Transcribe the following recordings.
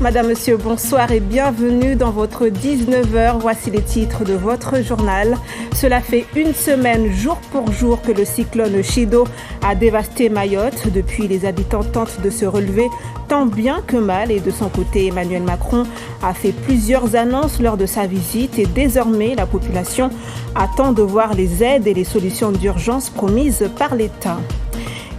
Madame, Monsieur, bonsoir et bienvenue dans votre 19h. Voici les titres de votre journal. Cela fait une semaine, jour pour jour, que le cyclone Chido a dévasté Mayotte. Depuis, les habitants tentent de se relever tant bien que mal. Et de son côté, Emmanuel Macron a fait plusieurs annonces lors de sa visite. Et désormais, la population attend de voir les aides et les solutions d'urgence promises par l'État.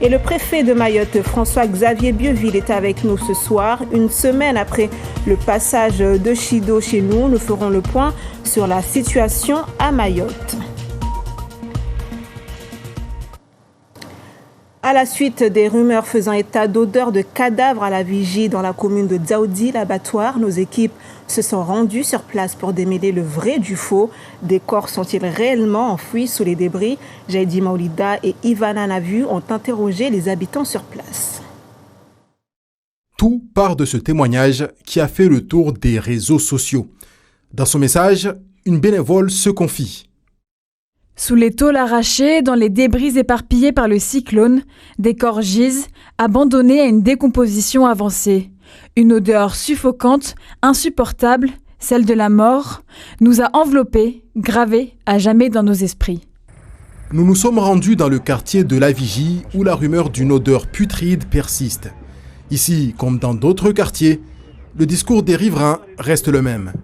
Et le préfet de Mayotte, François-Xavier Bieville, est avec nous ce soir. Une semaine après le passage de Chido chez nous, nous ferons le point sur la situation à Mayotte. À la suite des rumeurs faisant état d'odeurs de cadavres à la vigie dans la commune de Dzaoudi, l'abattoir, nos équipes se sont rendues sur place pour démêler le vrai du faux. Des corps sont-ils réellement enfouis sous les débris? Jaidi Maoulida et Ivana Navu ont interrogé les habitants sur place. Tout part de ce témoignage qui a fait le tour des réseaux sociaux. Dans son message, une bénévole se confie. Sous les tôles arrachées, dans les débris éparpillés par le cyclone, des corps gisent, abandonnés à une décomposition avancée. Une odeur suffocante, insupportable, celle de la mort, nous a enveloppés, gravés à jamais dans nos esprits. Nous nous sommes rendus dans le quartier de La Vigie où la rumeur d'une odeur putride persiste. Ici, comme dans d'autres quartiers, le discours des riverains reste le même.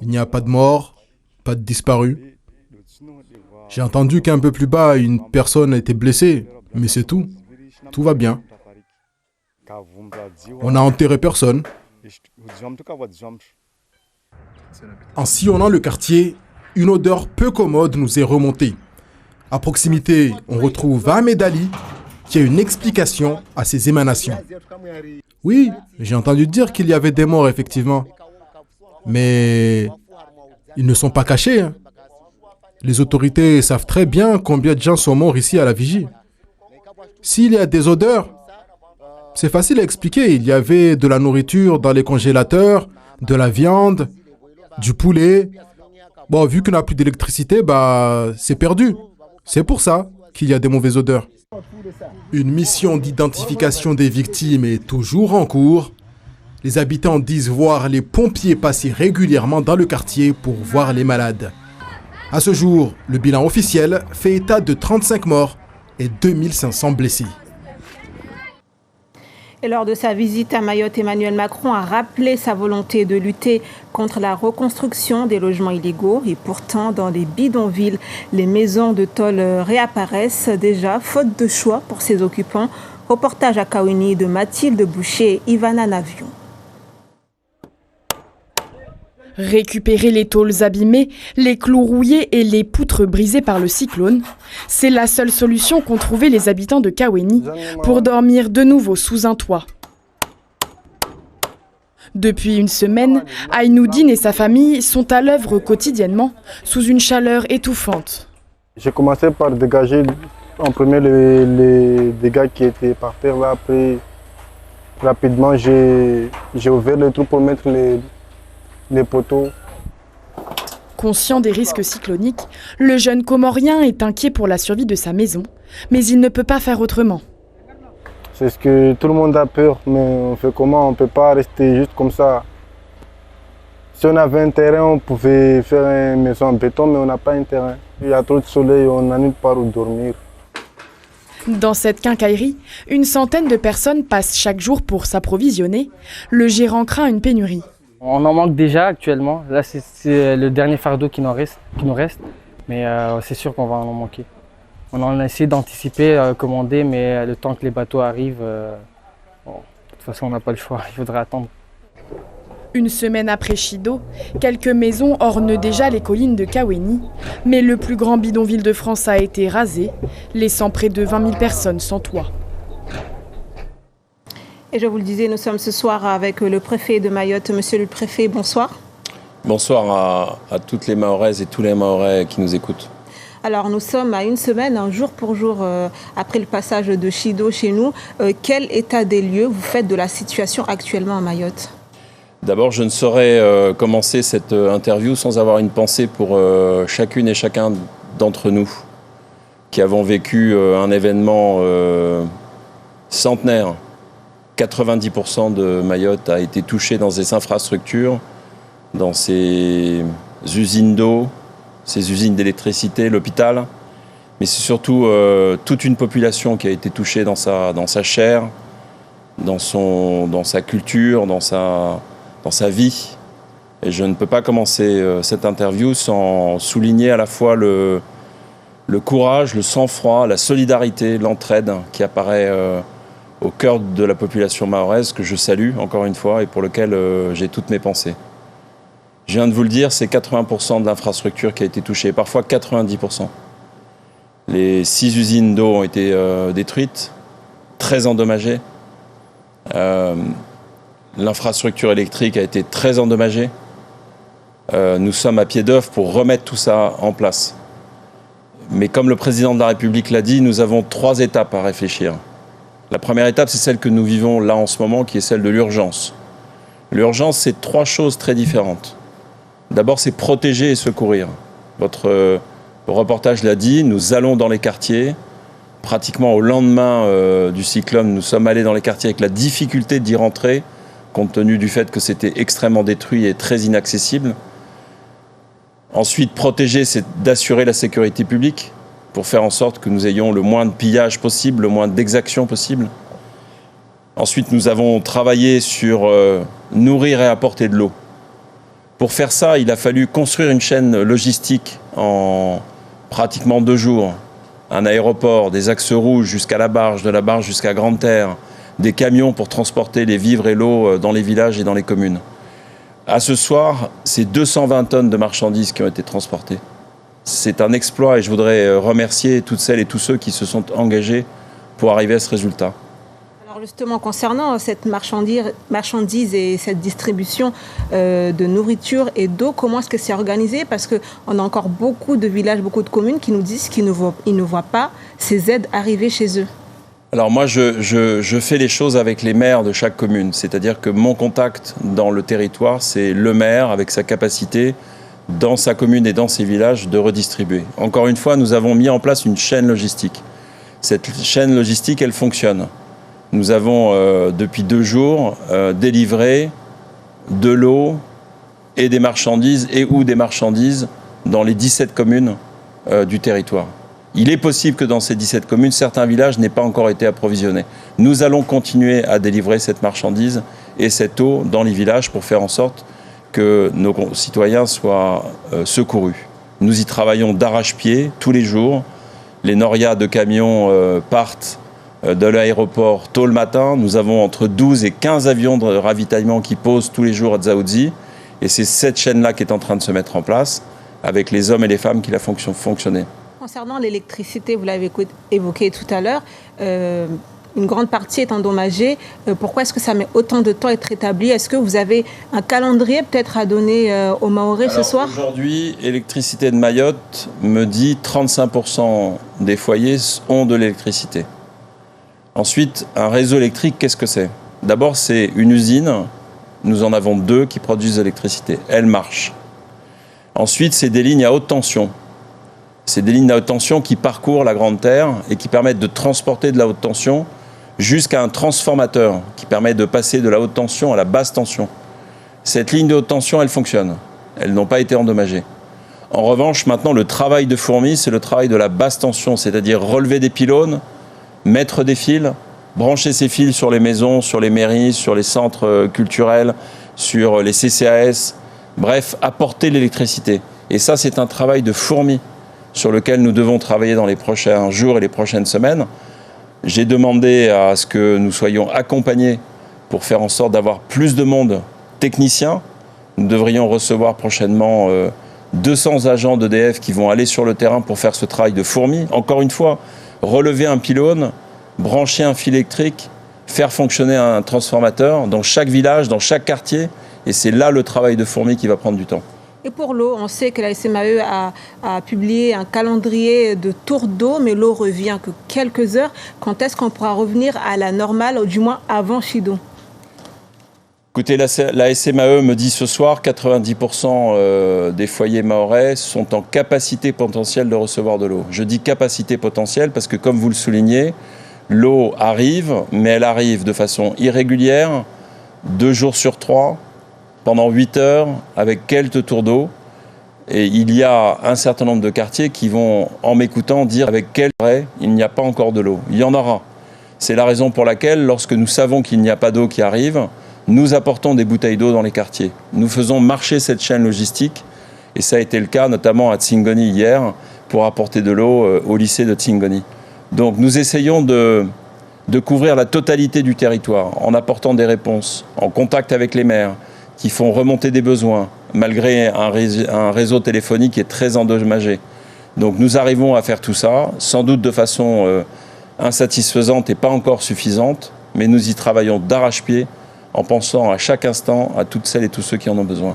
Il n'y a pas de mort, pas de disparus. J'ai entendu qu'un peu plus bas, une personne a été blessée, mais c'est tout. Tout va bien. On n'a enterré personne. En sillonnant le quartier, une odeur peu commode nous est remontée. À proximité, on retrouve Ahmed Ali, qui a une explication à ces émanations. Oui, j'ai entendu dire qu'il y avait des morts, effectivement. Mais ils ne sont pas cachés. Hein. Les autorités savent très bien combien de gens sont morts ici à La Vigie. S'il y a des odeurs, c'est facile à expliquer. Il y avait de la nourriture dans les congélateurs, de la viande, du poulet. Bon, vu qu'on n'a plus d'électricité, c'est perdu. C'est pour ça qu'il y a des mauvaises odeurs. Une mission d'identification des victimes est toujours en cours. Les habitants disent voir les pompiers passer régulièrement dans le quartier pour voir les malades. À ce jour, le bilan officiel fait état de 35 morts et 2500 blessés. Et lors de sa visite à Mayotte, Emmanuel Macron a rappelé sa volonté de lutter contre la reconstruction des logements illégaux. Et pourtant, dans les bidonvilles, les maisons de tôle réapparaissent déjà, faute de choix pour ses occupants. Reportage à Kaouni de Mathilde Boucher et Ivana Navion. Récupérer les tôles abîmées, les clous rouillés et les poutres brisées par le cyclone, c'est la seule solution qu'ont trouvé les habitants de Kaweni pour dormir de nouveau sous un toit. Depuis une semaine, Aïnoudine et sa famille sont à l'œuvre quotidiennement, sous une chaleur étouffante. J'ai commencé par dégager en premier les dégâts qui étaient par terre. Là, après, rapidement, j'ai ouvert le trou pour mettre les poteaux. Conscient des risques cycloniques, le jeune Comorien est inquiet pour la survie de sa maison, mais il ne peut pas faire autrement. C'est ce que tout le monde a peur, mais on fait comment? On ne peut pas rester juste comme ça. Si on avait un terrain, on pouvait faire une maison en béton, mais on n'a pas un terrain. Il y a trop de soleil, on n'a nulle part où dormir. Dans cette quincaillerie, une centaine de personnes passent chaque jour pour s'approvisionner. Le gérant craint une pénurie. On en manque déjà actuellement. Là, c'est le dernier fardeau qui nous reste. Mais c'est sûr qu'on va en manquer. On en a essayé d'anticiper, commander, mais le temps que les bateaux arrivent, de toute façon, on n'a pas le choix. Il faudra attendre. Une semaine après Chido, quelques maisons ornent déjà les collines de Kaweni. Mais le plus grand bidonville de France a été rasé, laissant près de 20 000 personnes sans toit. Et je vous le disais, nous sommes ce soir avec le préfet de Mayotte. Monsieur le préfet, bonsoir. Bonsoir à toutes les Mahoraises et tous les Mahorais qui nous écoutent. Alors nous sommes à une semaine, jour pour jour, après le passage de Chido chez nous. Quel état des lieux vous faites de la situation actuellement à Mayotte? D'abord, je ne saurais commencer cette interview sans avoir une pensée pour chacune et chacun d'entre nous qui avons vécu un événement centenaire, 90% de Mayotte a été touché dans ses infrastructures, dans ses usines d'eau, ses usines d'électricité, l'hôpital. Mais c'est surtout toute une population qui a été touchée dans sa chair, dans sa culture, dans sa vie. Et je ne peux pas commencer cette interview sans souligner à la fois le courage, le sang-froid, la solidarité, l'entraide qui apparaît au cœur de la population mahoraise, que je salue encore une fois et pour lequel j'ai toutes mes pensées. Je viens de vous le dire, c'est 80% de l'infrastructure qui a été touchée, parfois 90%. Les 6 usines d'eau ont été détruites, très endommagées. L'infrastructure électrique a été très endommagée. Nous sommes à pied d'œuvre pour remettre tout ça en place. Mais comme le président de la République l'a dit, nous avons 3 étapes à réfléchir. La première étape, c'est celle que nous vivons là en ce moment, qui est celle de l'urgence. L'urgence, c'est 3 choses très différentes. D'abord, c'est protéger et secourir. Votre reportage l'a dit, nous allons dans les quartiers. Pratiquement au lendemain du cyclone, nous sommes allés dans les quartiers avec la difficulté d'y rentrer, compte tenu du fait que c'était extrêmement détruit et très inaccessible. Ensuite, protéger, c'est d'assurer la sécurité publique pour faire en sorte que nous ayons le moins de pillage possible, le moins d'exactions possible. Ensuite, nous avons travaillé sur nourrir et apporter de l'eau. Pour faire ça, il a fallu construire une chaîne logistique en pratiquement 2 jours. Un aéroport, des axes rouges jusqu'à la barge, de la barge jusqu'à Grande-Terre, des camions pour transporter les vivres et l'eau dans les villages et dans les communes. À ce soir, c'est 220 tonnes de marchandises qui ont été transportées. C'est un exploit et je voudrais remercier toutes celles et tous ceux qui se sont engagés pour arriver à ce résultat. Alors justement, concernant cette marchandise et cette distribution de nourriture et d'eau, comment est-ce que c'est organisé? Parce qu'on a encore beaucoup de villages, beaucoup de communes qui nous disent qu'ils ne voient pas ces aides arriver chez eux. Alors moi, je fais les choses avec les maires de chaque commune. C'est-à-dire que mon contact dans le territoire, c'est le maire avec sa capacité dans sa commune et dans ses villages de redistribuer. Encore une fois, nous avons mis en place une chaîne logistique. Cette chaîne logistique, elle fonctionne. Nous avons, depuis 2 jours, délivré de l'eau et des marchandises ou des marchandises dans les 17 communes du territoire. Il est possible que dans ces 17 communes, certains villages n'aient pas encore été approvisionnés. Nous allons continuer à délivrer cette marchandise et cette eau dans les villages pour faire en sorte que nos citoyens soient secourus. Nous y travaillons d'arrache-pied tous les jours. Les norias de camions partent de l'aéroport tôt le matin. Nous avons entre 12 et 15 avions de ravitaillement qui posent tous les jours à Dzaoudzi. Et c'est cette chaîne-là qui est en train de se mettre en place avec les hommes et les femmes qui la font fonctionner. Concernant l'électricité, vous l'avez évoqué tout à l'heure, une grande partie est endommagée. Pourquoi est-ce que ça met autant de temps à être rétabli? Est-ce que vous avez un calendrier peut-être à donner aux Mahorais ce soir? Aujourd'hui, Électricité de Mayotte me dit 35% des foyers ont de l'électricité. Ensuite, un réseau électrique, qu'est-ce que c'est? D'abord, c'est une usine. Nous en avons 2 qui produisent de l'électricité. Elles marchent. Ensuite, c'est des lignes à haute tension. C'est des lignes à haute tension qui parcourent la Grande Terre et qui permettent de transporter de la haute tension jusqu'à un transformateur qui permet de passer de la haute tension à la basse tension. Cette ligne de haute tension, elle fonctionne. Elles n'ont pas été endommagées. En revanche, maintenant, le travail de fourmi, c'est le travail de la basse tension, c'est-à-dire relever des pylônes, mettre des fils, brancher ces fils sur les maisons, sur les mairies, sur les centres culturels, sur les CCAS, bref, apporter l'électricité. Et ça, c'est un travail de fourmi sur lequel nous devons travailler dans les prochains jours et les prochaines semaines. J'ai demandé à ce que nous soyons accompagnés pour faire en sorte d'avoir plus de monde technicien. Nous devrions recevoir prochainement 200 agents d'EDF qui vont aller sur le terrain pour faire ce travail de fourmi. Encore une fois, relever un pylône, brancher un fil électrique, faire fonctionner un transformateur dans chaque village, dans chaque quartier. Et c'est là le travail de fourmi qui va prendre du temps. Et pour l'eau, on sait que la SMAE a publié un calendrier de tour d'eau, mais l'eau revient que quelques heures. Quand est-ce qu'on pourra revenir à la normale, ou du moins avant Chido? Écoutez, la SMAE me dit ce soir 90% des foyers mahorais sont en capacité potentielle de recevoir de l'eau. Je dis capacité potentielle parce que, comme vous le soulignez, L'eau arrive, mais elle arrive de façon irrégulière, 2 jours sur 3, pendant 8 heures, avec quelques tours d'eau. Et il y a un certain nombre de quartiers qui vont, en m'écoutant, dire avec quel vrai il n'y a pas encore de l'eau. Il y en aura. C'est la raison pour laquelle, lorsque nous savons qu'il n'y a pas d'eau qui arrive, nous apportons des bouteilles d'eau dans les quartiers. Nous faisons marcher cette chaîne logistique. Et ça a été le cas notamment à Tsingoni hier, pour apporter de l'eau au lycée de Tsingoni. Donc nous essayons de couvrir la totalité du territoire en apportant des réponses, en contact avec les maires qui font remonter des besoins, malgré un réseau téléphonique qui est très endommagé. Donc nous arrivons à faire tout ça, sans doute de façon insatisfaisante et pas encore suffisante, mais nous y travaillons d'arrache-pied en pensant à chaque instant à toutes celles et tous ceux qui en ont besoin.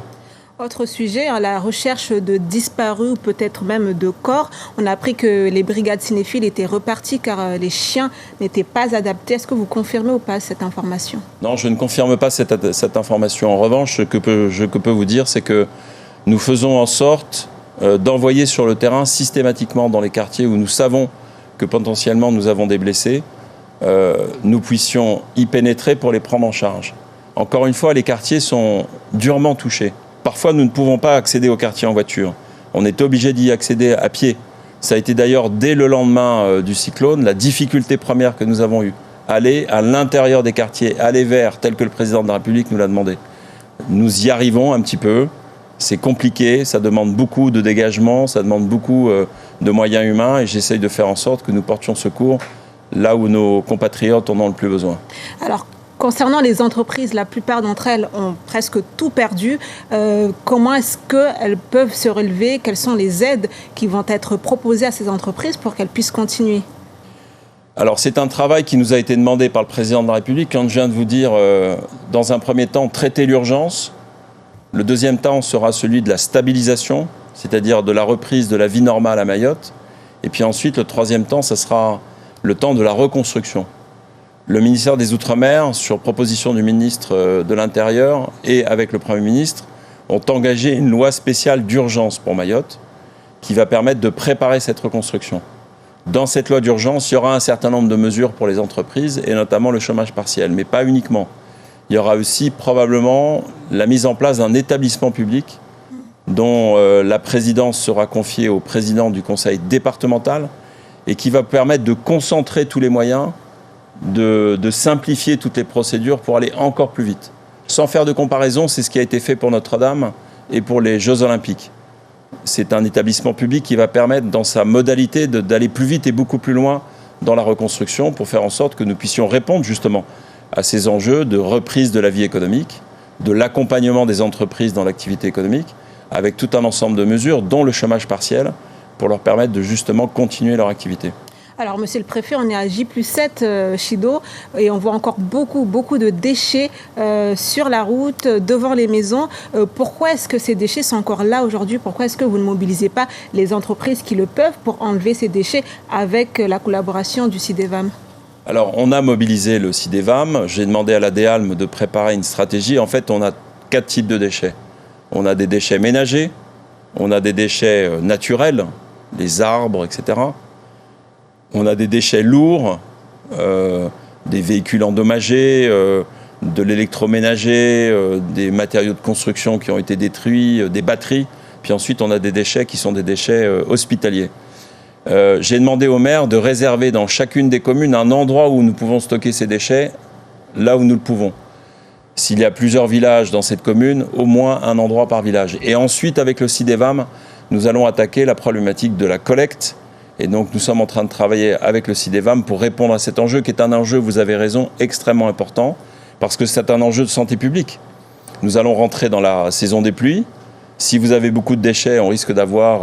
Autre sujet, la recherche de disparus ou peut-être même de corps. On a appris que les brigades cinéphiles étaient reparties car les chiens n'étaient pas adaptés. Est-ce que vous confirmez ou pas cette information? Non, je ne confirme pas cette information. En revanche, ce que je peux vous dire, c'est que nous faisons en sorte d'envoyer sur le terrain systématiquement dans les quartiers où nous savons que potentiellement nous avons des blessés, nous puissions y pénétrer pour les prendre en charge. Encore une fois, les quartiers sont durement touchés. Parfois, nous ne pouvons pas accéder au quartier en voiture. On est obligé d'y accéder à pied. Ça a été d'ailleurs dès le lendemain du cyclone, la difficulté première que nous avons eue. Aller à l'intérieur des quartiers, aller vers, tel que le président de la République nous l'a demandé. Nous y arrivons un petit peu. C'est compliqué, ça demande beaucoup de dégagement, ça demande beaucoup de moyens humains et j'essaye de faire en sorte que nous portions secours là où nos compatriotes en ont le plus besoin. Alors, concernant les entreprises, la plupart d'entre elles ont presque tout perdu. Comment est-ce qu'elles peuvent se relever? Quelles sont les aides qui vont être proposées à ces entreprises pour qu'elles puissent continuer? Alors c'est un travail qui nous a été demandé par le président de la République. Quand je viens de vous dire, dans un premier temps, traiter l'urgence. Le deuxième temps sera celui de la stabilisation, c'est-à-dire de la reprise de la vie normale à Mayotte. Et puis ensuite, le troisième temps, ça sera le temps de la reconstruction. Le ministère des Outre-mer, sur proposition du ministre de l'Intérieur et avec le Premier ministre, ont engagé une loi spéciale d'urgence pour Mayotte qui va permettre de préparer cette reconstruction. Dans cette loi d'urgence, il y aura un certain nombre de mesures pour les entreprises et notamment le chômage partiel, mais pas uniquement. Il y aura aussi probablement la mise en place d'un établissement public dont la présidence sera confiée au président du conseil départemental et qui va permettre de concentrer tous les moyens, de simplifier toutes les procédures pour aller encore plus vite. Sans faire de comparaison, c'est ce qui a été fait pour Notre-Dame et pour les Jeux Olympiques. C'est un établissement public qui va permettre, dans sa modalité, d'aller plus vite et beaucoup plus loin dans la reconstruction pour faire en sorte que nous puissions répondre justement à ces enjeux de reprise de la vie économique, de l'accompagnement des entreprises dans l'activité économique, avec tout un ensemble de mesures, dont le chômage partiel, pour leur permettre de justement continuer leur activité. Alors, monsieur le préfet, on est à J+7, Chido, et on voit encore beaucoup de déchets sur la route, devant les maisons. Pourquoi est-ce que ces déchets sont encore là aujourd'hui? Pourquoi est-ce que vous ne mobilisez pas les entreprises qui le peuvent pour enlever ces déchets avec la collaboration du CIDEVAM? Alors, on a mobilisé le CIDEVAM. J'ai demandé à la DEALM de préparer une stratégie. En fait, on a 4 types de déchets. On a des déchets ménagers, on a des déchets naturels, les arbres, etc. On a des déchets lourds, des véhicules endommagés, de l'électroménager, des matériaux de construction qui ont été détruits, des batteries. Puis ensuite, on a des déchets qui sont des déchets hospitaliers. J'ai demandé au maire de réserver dans chacune des communes un endroit où nous pouvons stocker ces déchets, là où nous le pouvons. S'il y a plusieurs villages dans cette commune, au moins un endroit par village. Et ensuite, avec le CIDEVAM, nous allons attaquer la problématique de la collecte. Et donc, nous sommes en train de travailler avec le CIDEVAM pour répondre à cet enjeu, qui est un enjeu, vous avez raison, extrêmement important, parce que c'est un enjeu de santé publique. Nous allons rentrer dans la saison des pluies. Si vous avez beaucoup de déchets, on risque d'avoir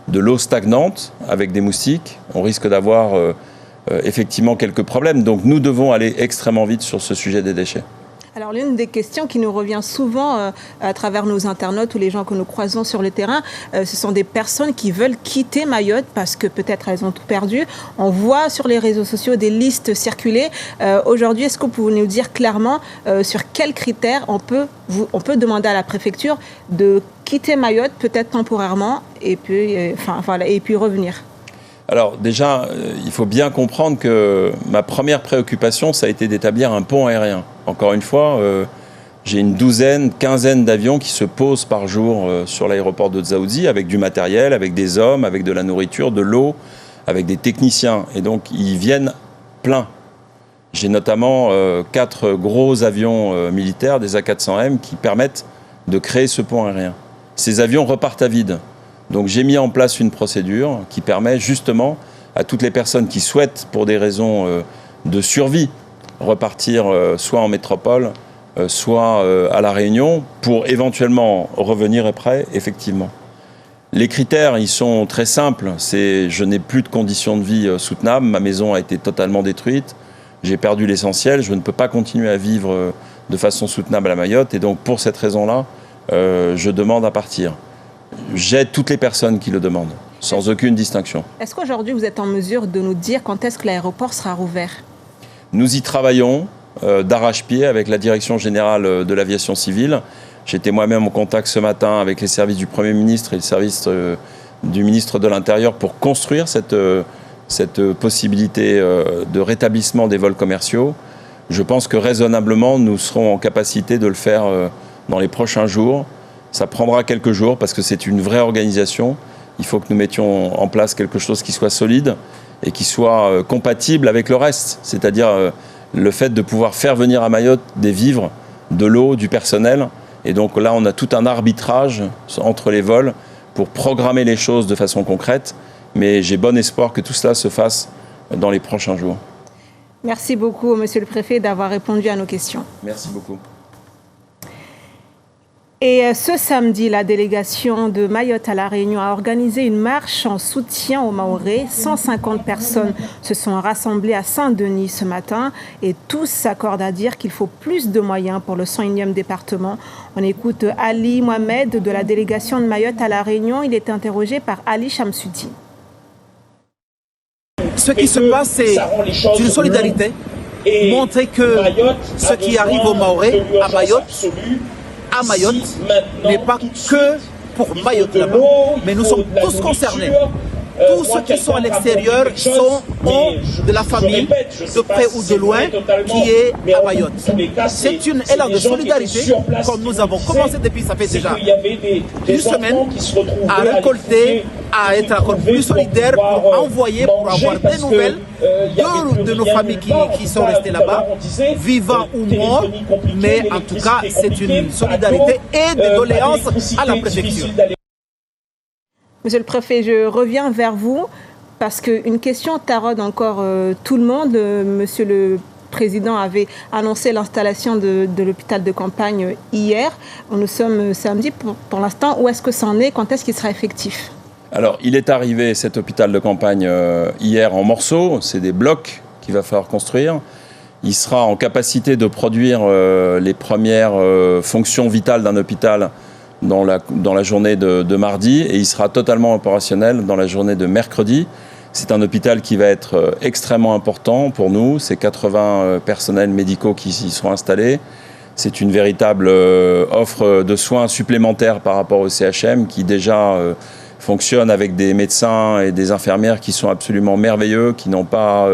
de l'eau stagnante avec des moustiques. On risque d'avoir effectivement quelques problèmes. Donc, nous devons aller extrêmement vite sur ce sujet des déchets. Alors, l'une des questions qui nous revient souvent à travers nos internautes ou les gens que nous croisons sur le terrain, ce sont des personnes qui veulent quitter Mayotte parce que peut-être elles ont tout perdu. On voit sur les réseaux sociaux des listes circuler. Aujourd'hui, est-ce que vous pouvez nous dire clairement sur quels critères on peut demander à la préfecture de quitter Mayotte, peut-être temporairement, et puis revenir? Alors déjà, il faut bien comprendre que ma première préoccupation, ça a été d'établir un pont aérien. Encore une fois, j'ai une quinzaine d'avions qui se posent par jour sur l'aéroport de Dzaoudzi avec du matériel, avec des hommes, avec de la nourriture, de l'eau, avec des techniciens. Et donc, ils viennent pleins. J'ai notamment 4 gros avions militaires, des A400M, qui permettent de créer ce pont aérien. Ces avions repartent à vide. Donc j'ai mis en place une procédure qui permet justement à toutes les personnes qui souhaitent, pour des raisons de survie, repartir soit en métropole, soit à La Réunion, pour éventuellement revenir après, effectivement. Les critères, ils sont très simples. Je n'ai plus de conditions de vie soutenables, ma maison a été totalement détruite, j'ai perdu l'essentiel, je ne peux pas continuer à vivre de façon soutenable à Mayotte, et donc pour cette raison-là, je demande à partir. J'aide toutes les personnes qui le demandent, sans aucune distinction. Est-ce qu'aujourd'hui vous êtes en mesure de nous dire quand est-ce que l'aéroport sera rouvert? Nous y travaillons d'arrache-pied avec la Direction générale de l'aviation civile. J'étais moi-même en contact ce matin avec les services du Premier ministre et le service du ministre de l'Intérieur pour construire cette possibilité de rétablissement des vols commerciaux. Je pense que raisonnablement, nous serons en capacité de le faire dans les prochains jours. Ça prendra quelques jours parce que c'est une vraie organisation. Il faut que nous mettions en place quelque chose qui soit solide et qui soit compatible avec le reste. C'est-à-dire le fait de pouvoir faire venir à Mayotte des vivres, de l'eau, du personnel. Et donc là, on a tout un arbitrage entre les vols pour programmer les choses de façon concrète. Mais j'ai bon espoir que tout cela se fasse dans les prochains jours. Merci beaucoup, Monsieur le Préfet, d'avoir répondu à nos questions. Merci beaucoup. Et ce samedi, la délégation de Mayotte à La Réunion a organisé une marche en soutien aux Mahorais. 150 personnes se sont rassemblées à Saint-Denis ce matin et tous s'accordent à dire qu'il faut plus de moyens pour le 101e département. On écoute Ali Mohamed de la délégation de Mayotte à La Réunion. Il est interrogé par Ali Chamsudi. Ce qui se passe, c'est une solidarité. Montrer que ce qui arrive aux Mahorais, à Mayotte, n'est pas que pour Mayotte là-bas, mais nous sommes tous concernés. Tous ceux qui sont à l'extérieur ont de la famille, de près ou de loin, qui est à Mayotte. C'est une élan de solidarité, comme nous avons commencé depuis, ça fait déjà une semaine, à récolter, à être encore plus solidaires, pour envoyer, pour avoir des nouvelles de nos familles qui sont restées là-bas, vivants ou morts, mais en tout cas, c'est une solidarité et des doléances à la préfecture. Monsieur le Préfet, je reviens vers vous parce qu'une question taraude encore tout le monde. Monsieur le Président avait annoncé l'installation de l'hôpital de campagne hier. Nous sommes samedi pour l'instant. Où est-ce que ça en est? Quand est-ce qu'il sera effectif? Alors, il est arrivé, cet hôpital de campagne, hier en morceaux. C'est des blocs qu'il va falloir construire. Il sera en capacité de produire les premières fonctions vitales d'un hôpital dans la journée de mardi, et il sera totalement opérationnel dans la journée de mercredi. C'est un hôpital qui va être extrêmement important pour nous. C'est 80 personnels médicaux qui y seront installés. C'est une véritable offre de soins supplémentaires par rapport au CHM qui déjà fonctionne avec des médecins et des infirmières qui sont absolument merveilleux, qui n'ont pas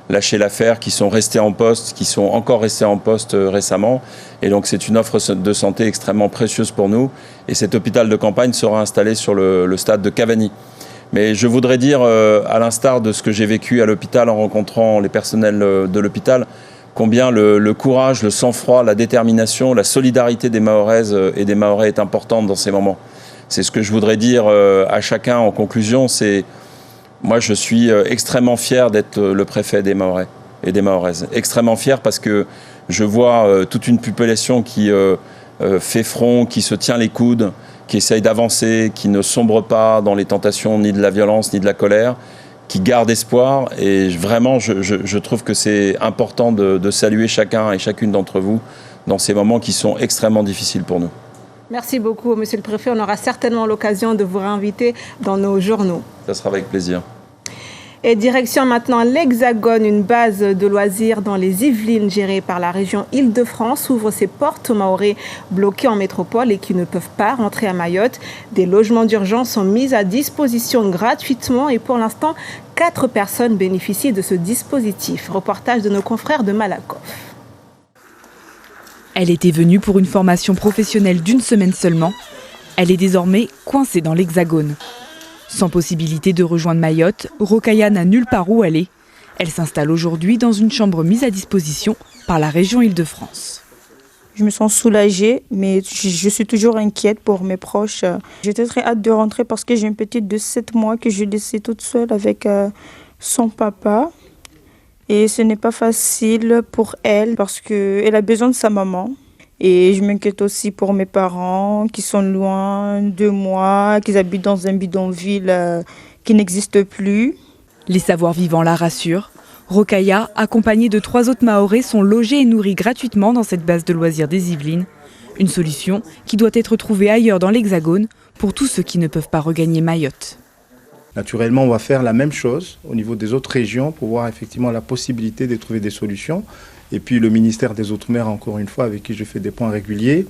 lâché l'affaire, qui sont restés en poste, qui sont encore restés en poste récemment. Et donc c'est une offre de santé extrêmement précieuse pour nous. Et cet hôpital de campagne sera installé sur le stade de Cavani. Mais je voudrais dire, à l'instar de ce que j'ai vécu à l'hôpital en rencontrant les personnels de l'hôpital, combien le courage, le sang-froid, la détermination, la solidarité des Mahoraises et des Mahorais est importante dans ces moments. C'est ce que je voudrais dire à chacun en conclusion. Moi, je suis extrêmement fier d'être le préfet des Mahorais et des Mahoraises. Extrêmement fier parce que je vois toute une population qui fait front, qui se tient les coudes, qui essaye d'avancer, qui ne sombre pas dans les tentations ni de la violence ni de la colère, qui garde espoir. Et vraiment, je trouve que c'est important de saluer chacun et chacune d'entre vous dans ces moments qui sont extrêmement difficiles pour nous. Merci beaucoup, Monsieur le Préfet. On aura certainement l'occasion de vous réinviter dans nos journaux. Ça sera avec plaisir. Et direction maintenant l'Hexagone, une base de loisirs dans les Yvelines gérée par la région Île-de-France ouvre ses portes aux Mahorais bloqués en métropole et qui ne peuvent pas rentrer à Mayotte. Des logements d'urgence sont mis à disposition gratuitement et pour l'instant, 4 personnes bénéficient de ce dispositif. Reportage de nos confrères de Malakoff. Elle était venue pour une formation professionnelle d'1 semaine seulement. Elle est désormais coincée dans l'Hexagone. Sans possibilité de rejoindre Mayotte, Rokhaya n'a nulle part où aller. Elle s'installe aujourd'hui dans une chambre mise à disposition par la région Île-de-France. Je me sens soulagée, mais je suis toujours inquiète pour mes proches. J'ai très hâte de rentrer parce que j'ai une petite de 7 mois que je laissais toute seule avec son papa. Et ce n'est pas facile pour elle parce qu'elle a besoin de sa maman. Et je m'inquiète aussi pour mes parents qui sont loin de moi, qui habitent dans un bidonville qui n'existe plus. Les savoirs vivants la rassurent. Rokhaya, accompagnée de 3 autres Mahorais, sont logés et nourris gratuitement dans cette base de loisirs des Yvelines. Une solution qui doit être trouvée ailleurs dans l'Hexagone pour tous ceux qui ne peuvent pas regagner Mayotte. Naturellement, on va faire la même chose au niveau des autres régions pour voir effectivement la possibilité de trouver des solutions. Et puis le ministère des Outre-mer, encore une fois, avec qui je fais des points réguliers,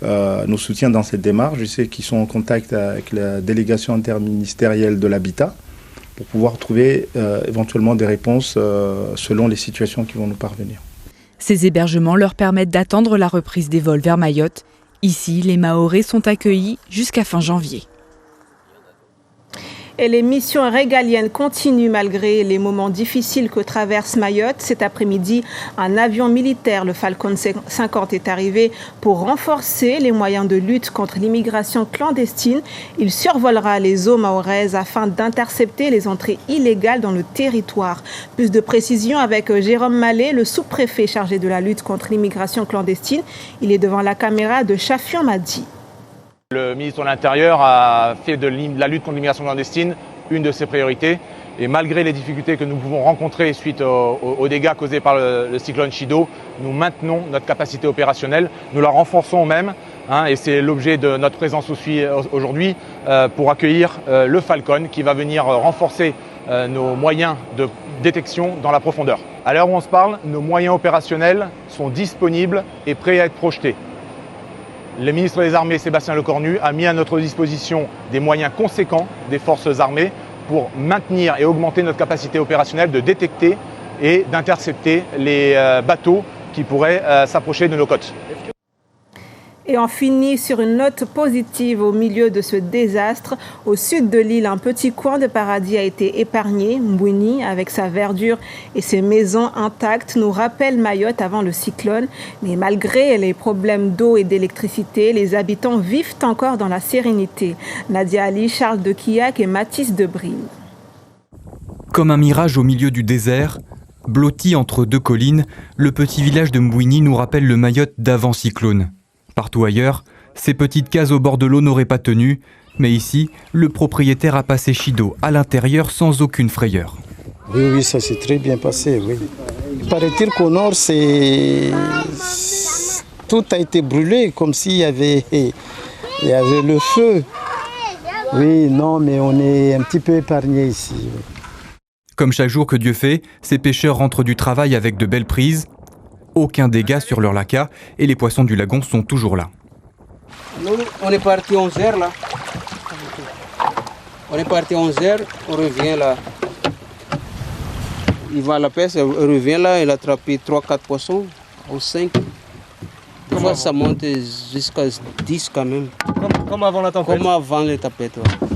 nous soutient dans cette démarche. Je sais qu'ils sont en contact avec la délégation interministérielle de l'habitat pour pouvoir trouver éventuellement des réponses selon les situations qui vont nous parvenir. Ces hébergements leur permettent d'attendre la reprise des vols vers Mayotte. Ici, les Mahorais sont accueillis jusqu'à fin janvier. Et les missions régaliennes continuent malgré les moments difficiles que traverse Mayotte. Cet après-midi, un avion militaire, le Falcon 50, est arrivé pour renforcer les moyens de lutte contre l'immigration clandestine. Il survolera les eaux mahoraises afin d'intercepter les entrées illégales dans le territoire. Plus de précisions avec Jérôme Mallet, le sous-préfet chargé de la lutte contre l'immigration clandestine. Il est devant la caméra de Chafian Madi. Le ministre de l'Intérieur a fait de la lutte contre l'immigration clandestine une de ses priorités. Et malgré les difficultés que nous pouvons rencontrer suite aux dégâts causés par le cyclone Chido, nous maintenons notre capacité opérationnelle. Nous la renforçons même. Et c'est l'objet de notre présence aujourd'hui pour accueillir le Falcon qui va venir renforcer nos moyens de détection dans la profondeur. À l'heure où on se parle, nos moyens opérationnels sont disponibles et prêts à être projetés. Le ministre des Armées, Sébastien Lecornu, a mis à notre disposition des moyens conséquents des forces armées pour maintenir et augmenter notre capacité opérationnelle de détecter et d'intercepter les bateaux qui pourraient s'approcher de nos côtes. Et on finit sur une note positive au milieu de ce désastre. Au sud de l'île, un petit coin de paradis a été épargné. Mbouini, avec sa verdure et ses maisons intactes, nous rappelle Mayotte avant le cyclone. Mais malgré les problèmes d'eau et d'électricité, les habitants vivent encore dans la sérénité. Nadia Ali, Charles de Quillac et Mathis de Bril. Comme un mirage au milieu du désert, blotti entre 2 collines, le petit village de Mbouini nous rappelle le Mayotte d'avant cyclone. Partout ailleurs, ces petites cases au bord de l'eau n'auraient pas tenu, mais ici, le propriétaire a passé Chido à l'intérieur sans aucune frayeur. Oui, ça s'est très bien passé, oui. Il paraît-il qu'au nord, tout a été brûlé, comme s'il y avait le feu. Oui, non, mais on est un petit peu épargné ici. Comme chaque jour que Dieu fait, ces pêcheurs rentrent du travail avec de belles prises. Aucun dégât sur leur laca et les poissons du lagon sont toujours là. Nous, on est parti 11h là. On est parti 11h, on revient là. Il va à la pêche, on revient là, il a attrapé 3-4 poissons, ou 5. Des fois ça monte jusqu'à 10 quand même. Comme avant la tempête. Comme avant les tempêtes. Ouais.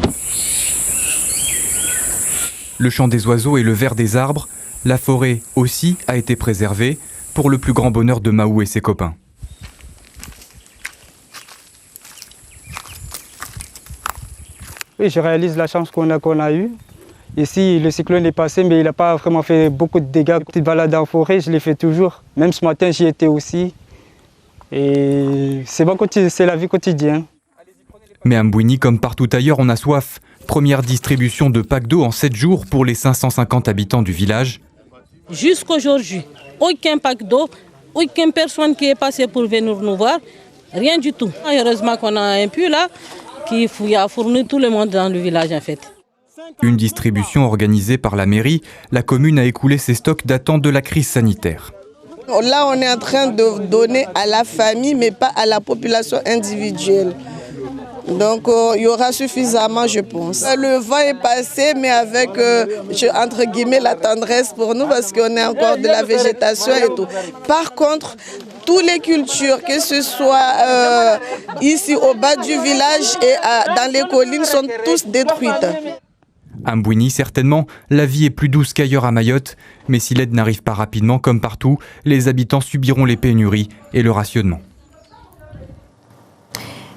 Le chant des oiseaux et le vert des arbres, la forêt aussi a été préservée, pour le plus grand bonheur de Mahou et ses copains. Oui, je réalise la chance qu'on a eue. Ici, le cyclone est passé, mais il n'a pas vraiment fait beaucoup de dégâts. Petite balade en forêt, je l'ai fait toujours. Même ce matin, j'y étais aussi. Et c'est la vie quotidienne. Mais à Mbouini, comme partout ailleurs, on a soif. Première distribution de packs d'eau en 7 jours pour les 550 habitants du village. Jusqu'aujourd'hui, aucun pack d'eau, aucune personne qui est passée pour venir nous voir, rien du tout. Heureusement qu'on a un puits là qui a fourni tout le monde dans le village en fait. Une distribution organisée par la mairie, la commune a écoulé ses stocks datant de la crise sanitaire. Là, on est en train de donner à la famille, mais pas à la population individuelle. Donc, il y aura suffisamment, je pense. Le vent est passé, mais avec, entre guillemets, la tendresse pour nous, parce qu'on est encore de la végétation et tout. Par contre, toutes les cultures, que ce soit ici au bas du village et dans les collines, sont tous détruites. À Mbouini, certainement, la vie est plus douce qu'ailleurs à Mayotte, mais si l'aide n'arrive pas rapidement, comme partout, les habitants subiront les pénuries et le rationnement.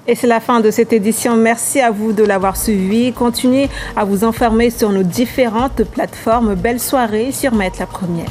Et c'est la fin de cette édition. Merci à vous de l'avoir suivi. Continuez à vous informer sur nos différentes plateformes. Belle soirée sur Mayotte la Première.